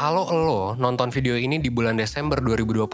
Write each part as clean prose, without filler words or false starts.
Kalau lo nonton video ini di bulan Desember 2020,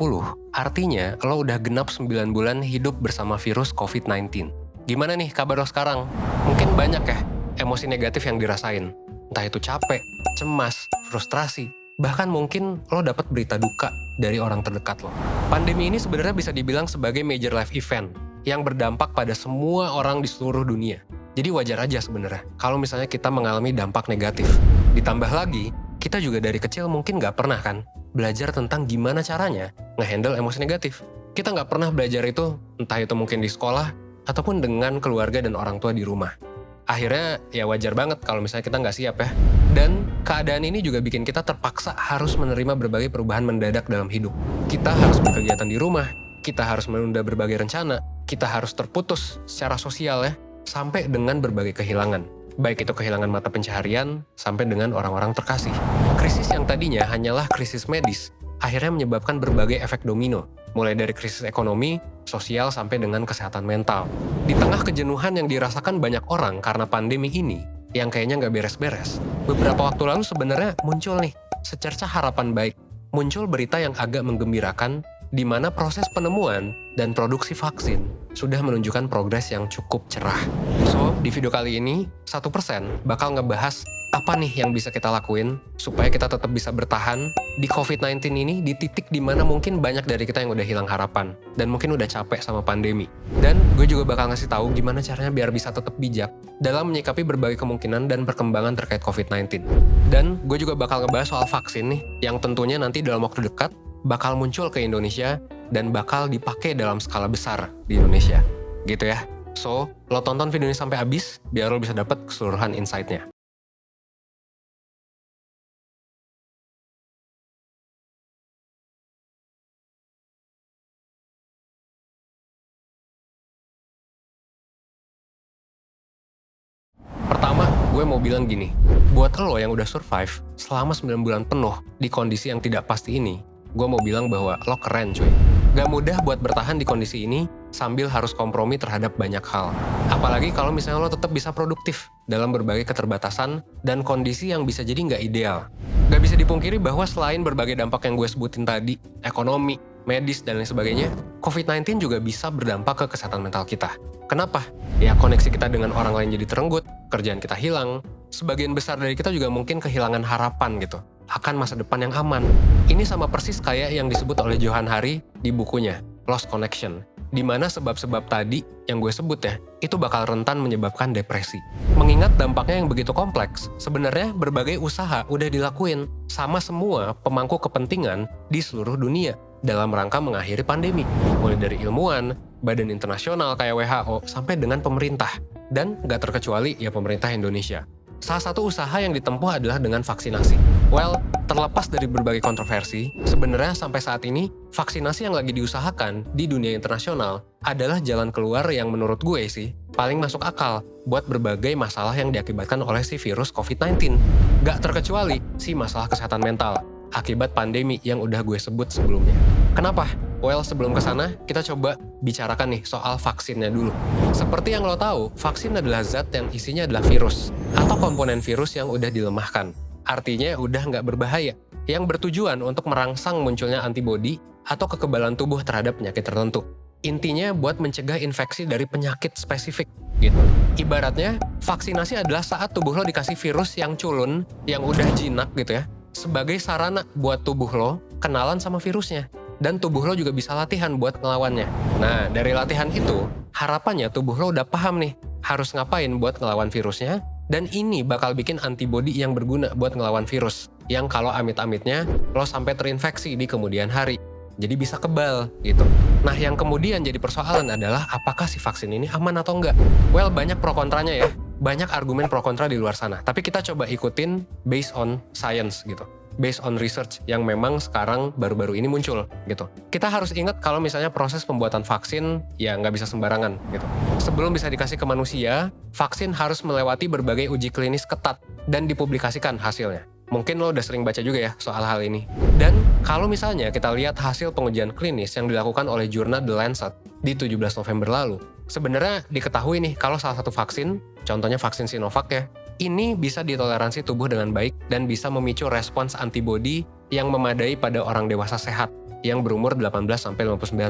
artinya lo udah genap 9 bulan hidup bersama virus COVID-19. Gimana nih kabar lo sekarang? Mungkin banyak ya emosi negatif yang dirasain. Entah itu capek, cemas, frustrasi, bahkan mungkin lo dapat berita duka dari orang terdekat lo. Pandemi ini sebenarnya bisa dibilang sebagai major life event yang berdampak pada semua orang di seluruh dunia. Jadi wajar aja sebenarnya kalau misalnya kita mengalami dampak negatif. Ditambah lagi, kita juga dari kecil mungkin nggak pernah kan belajar tentang gimana caranya ngehandle emosi negatif. Kita nggak pernah belajar itu, entah itu mungkin di sekolah, ataupun dengan keluarga dan orang tua di rumah. Akhirnya ya wajar banget kalau misalnya kita nggak siap ya. Dan keadaan ini juga bikin kita terpaksa harus menerima berbagai perubahan mendadak dalam hidup. Kita harus berkegiatan di rumah, kita harus menunda berbagai rencana, kita harus terputus secara sosial ya, sampai dengan berbagai kehilangan. Baik itu kehilangan mata pencaharian, sampai dengan orang-orang terkasih. Krisis yang tadinya hanyalah krisis medis, akhirnya menyebabkan berbagai efek domino, mulai dari krisis ekonomi, sosial, sampai dengan kesehatan mental. Di tengah kejenuhan yang dirasakan banyak orang karena pandemi ini, yang kayaknya nggak beres-beres, beberapa waktu lalu sebenarnya muncul nih, secercah harapan baik. Muncul berita yang agak menggembirakan, di mana proses penemuan dan produksi vaksin sudah menunjukkan progres yang cukup cerah. So, di video kali ini, 1% bakal ngebahas apa nih yang bisa kita lakuin supaya kita tetap bisa bertahan di COVID-19 ini di titik dimana mungkin banyak dari kita yang udah hilang harapan dan mungkin udah capek sama pandemi. Dan gue juga bakal ngasih tahu gimana caranya biar bisa tetap bijak dalam menyikapi berbagai kemungkinan dan perkembangan terkait COVID-19. Dan gue juga bakal ngebahas soal vaksin nih, yang tentunya nanti dalam waktu dekat bakal muncul ke Indonesia dan bakal dipakai dalam skala besar di Indonesia. Gitu ya. So, lo tonton video ini sampai habis biar lo bisa dapat keseluruhan insight-nya. Pertama, gue mau bilang gini, buat lo yang udah survive selama 9 bulan penuh di kondisi yang tidak pasti ini, gue mau bilang bahwa lo keren cuy. Gak mudah buat bertahan di kondisi ini sambil harus kompromi terhadap banyak hal. Apalagi kalau misalnya lo tetap bisa produktif dalam berbagai keterbatasan dan kondisi yang bisa jadi nggak ideal. Gak bisa dipungkiri bahwa selain berbagai dampak yang gue sebutin tadi, ekonomi, medis, dan lain sebagainya, COVID-19 juga bisa berdampak ke kesehatan mental kita. Kenapa? Ya koneksi kita dengan orang lain jadi terenggut, kerjaan kita hilang, sebagian besar dari kita juga mungkin kehilangan harapan gitu akan masa depan yang aman. Ini sama persis kayak yang disebut oleh Johann Hari di bukunya, Lost Connection, di mana sebab-sebab tadi yang gue sebut ya, itu bakal rentan menyebabkan depresi. Mengingat dampaknya yang begitu kompleks, sebenarnya berbagai usaha udah dilakuin sama semua pemangku kepentingan di seluruh dunia dalam rangka mengakhiri pandemi. Mulai dari ilmuwan, badan internasional kayak WHO, sampai dengan pemerintah. Dan nggak terkecuali ya pemerintah Indonesia. Salah satu usaha yang ditempuh adalah dengan vaksinasi. Well, terlepas dari berbagai kontroversi, sebenarnya sampai saat ini, vaksinasi yang lagi diusahakan di dunia internasional adalah jalan keluar yang menurut gue sih, paling masuk akal buat berbagai masalah yang diakibatkan oleh si virus COVID-19. Gak terkecuali si masalah kesehatan mental, akibat pandemi yang udah gue sebut sebelumnya. Kenapa? Well, sebelum kesana, kita coba bicarakan nih soal vaksinnya dulu. Seperti yang lo tahu, vaksin adalah zat yang isinya adalah virus, atau komponen virus yang udah dilemahkan. Artinya udah nggak berbahaya, yang bertujuan untuk merangsang munculnya antibodi atau kekebalan tubuh terhadap penyakit tertentu. Intinya buat mencegah infeksi dari penyakit spesifik, gitu. Ibaratnya, vaksinasi adalah saat tubuh lo dikasih virus yang culun, yang udah jinak gitu ya, sebagai sarana buat tubuh lo kenalan sama virusnya. Dan tubuh lo juga bisa latihan buat ngelawannya. Nah, dari latihan itu, harapannya tubuh lo udah paham nih, harus ngapain buat ngelawan virusnya, dan ini bakal bikin antibodi yang berguna buat ngelawan virus, yang kalau amit-amitnya, lo sampai terinfeksi di kemudian hari. Jadi bisa kebal, gitu. Nah, yang kemudian jadi persoalan adalah apakah si vaksin ini aman atau enggak? Well, banyak pro kontranya ya. Banyak argumen pro kontra di luar sana. Tapi kita coba ikutin based on science, gitu. Based on research yang memang sekarang baru-baru ini muncul gitu. Kita harus ingat kalau misalnya proses pembuatan vaksin ya nggak bisa sembarangan gitu. Sebelum bisa dikasih ke manusia, vaksin harus melewati berbagai uji klinis ketat dan dipublikasikan hasilnya. Mungkin lo udah sering baca juga ya soal hal ini. Dan kalau misalnya kita lihat hasil pengujian klinis yang dilakukan oleh jurnal The Lancet di 17 November lalu, sebenarnya diketahui nih kalau salah satu vaksin, contohnya vaksin Sinovac ya, ini bisa ditoleransi tubuh dengan baik dan bisa memicu respons antibodi yang memadai pada orang dewasa sehat yang berumur 18-59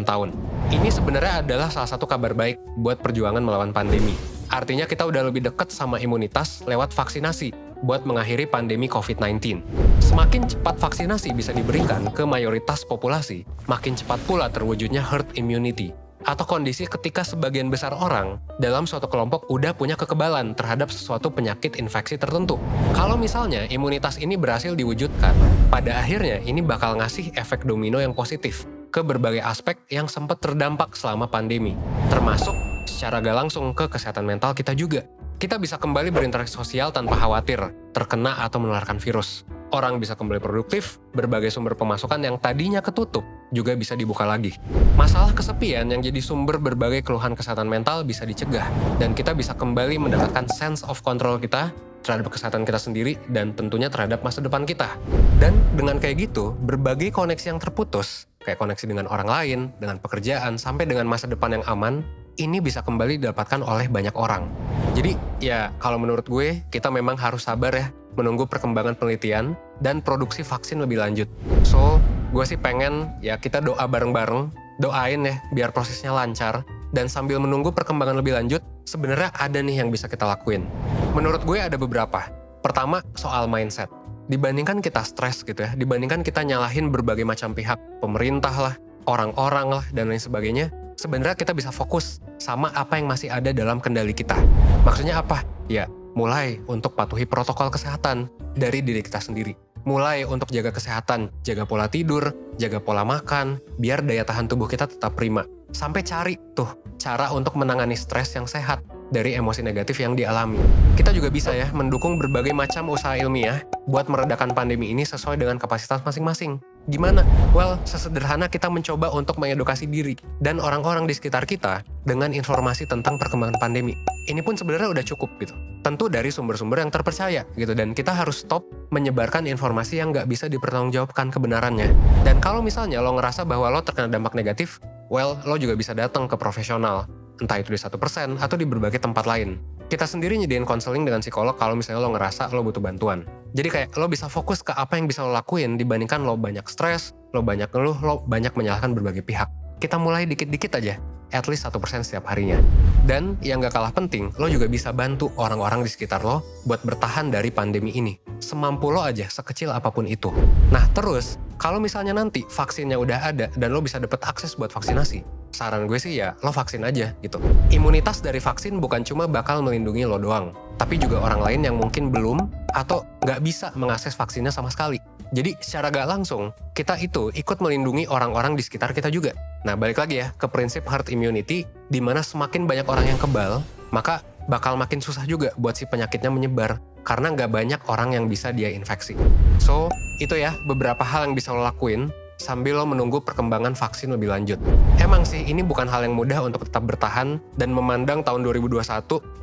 tahun. Ini sebenarnya adalah salah satu kabar baik buat perjuangan melawan pandemi. Artinya kita udah lebih dekat sama imunitas lewat vaksinasi buat mengakhiri pandemi COVID-19. Semakin cepat vaksinasi bisa diberikan ke mayoritas populasi, makin cepat pula terwujudnya herd immunity, atau kondisi ketika sebagian besar orang dalam suatu kelompok udah punya kekebalan terhadap sesuatu penyakit infeksi tertentu. Kalau misalnya imunitas ini berhasil diwujudkan, pada akhirnya ini bakal ngasih efek domino yang positif ke berbagai aspek yang sempat terdampak selama pandemi, termasuk secara gak langsung ke kesehatan mental kita juga. Kita bisa kembali berinteraksi sosial tanpa khawatir terkena atau menularkan virus. Orang bisa kembali produktif, berbagai sumber pemasukan yang tadinya ketutup juga bisa dibuka lagi. Masalah kesepian yang jadi sumber berbagai keluhan kesehatan mental bisa dicegah, dan kita bisa kembali mendapatkan sense of control kita terhadap kesehatan kita sendiri dan tentunya terhadap masa depan kita. Dan dengan kayak gitu, berbagai koneksi yang terputus, kayak koneksi dengan orang lain, dengan pekerjaan, sampai dengan masa depan yang aman, ini bisa kembali didapatkan oleh banyak orang. Jadi ya kalau menurut gue, kita memang harus sabar ya, menunggu perkembangan penelitian dan produksi vaksin lebih lanjut. So, gue sih pengen ya kita doa bareng-bareng, doain ya biar prosesnya lancar, dan sambil menunggu perkembangan lebih lanjut, sebenarnya ada nih yang bisa kita lakuin. Menurut gue ada beberapa. Pertama, soal mindset. Dibandingkan kita stres gitu ya, dibandingkan kita nyalahin berbagai macam pihak, pemerintah lah, orang-orang lah, dan lain sebagainya, sebenarnya kita bisa fokus sama apa yang masih ada dalam kendali kita. Maksudnya apa? Ya, mulai untuk patuhi protokol kesehatan dari diri kita sendiri. Mulai untuk jaga kesehatan, jaga pola tidur, jaga pola makan, biar daya tahan tubuh kita tetap prima. Sampai cari tuh cara untuk menangani stres yang sehat dari emosi negatif yang dialami. Kita juga bisa ya mendukung berbagai macam usaha ilmiah buat meredakan pandemi ini sesuai dengan kapasitas masing-masing. Gimana? Well, sesederhana kita mencoba untuk mengedukasi diri dan orang-orang di sekitar kita dengan informasi tentang perkembangan pandemi. Ini pun sebenarnya udah cukup gitu. Tentu dari sumber-sumber yang terpercaya gitu, dan kita harus stop menyebarkan informasi yang nggak bisa dipertanggungjawabkan kebenarannya. Dan kalau misalnya lo ngerasa bahwa lo terkena dampak negatif, well, lo juga bisa datang ke profesional. Entah itu di 1% atau di berbagai tempat lain. Kita sendiri nyediain konseling dengan psikolog kalau misalnya lo ngerasa lo butuh bantuan. Jadi kayak lo bisa fokus ke apa yang bisa lo lakuin dibandingkan lo banyak stres, lo banyak ngeluh, lo banyak menyalahkan berbagai pihak. Kita mulai dikit-dikit aja, at least 1% setiap harinya. Dan yang gak kalah penting, lo juga bisa bantu orang-orang di sekitar lo buat bertahan dari pandemi ini. Semampu lo aja, sekecil apapun itu. Nah terus, kalau misalnya nanti vaksinnya udah ada dan lo bisa dapet akses buat vaksinasi, saran gue sih ya lo vaksin aja gitu. Imunitas dari vaksin bukan cuma bakal melindungi lo doang, tapi juga orang lain yang mungkin belum atau nggak bisa mengakses vaksinnya sama sekali. Jadi secara gak langsung, kita itu ikut melindungi orang-orang di sekitar kita juga. Nah balik lagi ya ke prinsip herd immunity, di mana semakin banyak orang yang kebal, maka bakal makin susah juga buat si penyakitnya menyebar, karena nggak banyak orang yang bisa dia infeksi. So, itu ya beberapa hal yang bisa lo lakuin sambil lo menunggu perkembangan vaksin lebih lanjut. Emang sih ini bukan hal yang mudah untuk tetap bertahan dan memandang tahun 2021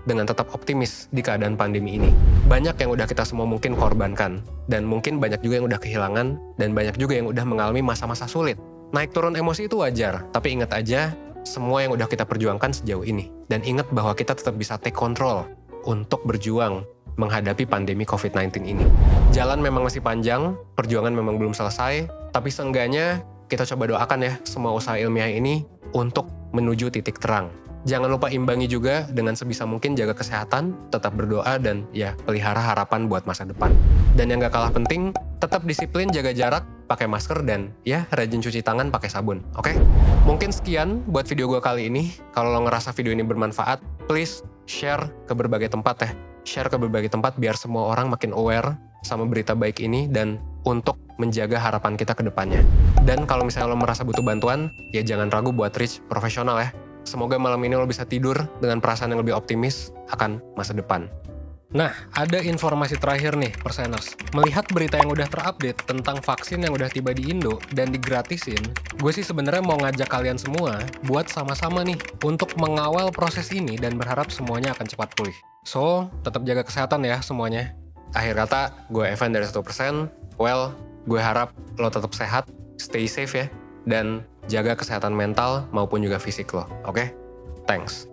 dengan tetap optimis di keadaan pandemi ini. Banyak yang udah kita semua mungkin korbankan, dan mungkin banyak juga yang udah kehilangan, dan banyak juga yang udah mengalami masa-masa sulit. Naik turun emosi itu wajar, tapi ingat aja semua yang udah kita perjuangkan sejauh ini. Dan ingat bahwa kita tetap bisa take control untuk berjuang menghadapi pandemi COVID-19 ini. Jalan memang masih panjang, perjuangan memang belum selesai, tapi seenggaknya kita coba doakan ya semua usaha ilmiah ini untuk menuju titik terang. Jangan lupa imbangi juga dengan sebisa mungkin jaga kesehatan, tetap berdoa, dan ya pelihara harapan buat masa depan. Dan yang gak kalah penting, tetap disiplin jaga jarak, pakai masker, dan ya rajin cuci tangan pakai sabun, oke? Mungkin sekian buat video gue kali ini. Kalau lo ngerasa video ini bermanfaat, please share ke berbagai tempat ya. Share ke berbagai tempat biar semua orang makin aware sama berita baik ini dan untuk menjaga harapan kita ke depannya. Dan kalau misalnya lo merasa butuh bantuan, ya jangan ragu buat reach profesional ya. Semoga malam ini lo bisa tidur dengan perasaan yang lebih optimis akan masa depan. Nah, ada informasi terakhir nih, Perseners. Melihat berita yang udah terupdate tentang vaksin yang udah tiba di Indo dan digratisin, gue sih sebenarnya mau ngajak kalian semua buat sama-sama nih untuk mengawal proses ini dan berharap semuanya akan cepat pulih. So, tetap jaga kesehatan ya semuanya. Akhir kata, gue Evan dari 1%. Well, gue harap lo tetap sehat, stay safe ya, dan jaga kesehatan mental maupun juga fisik lo, oke? Thanks.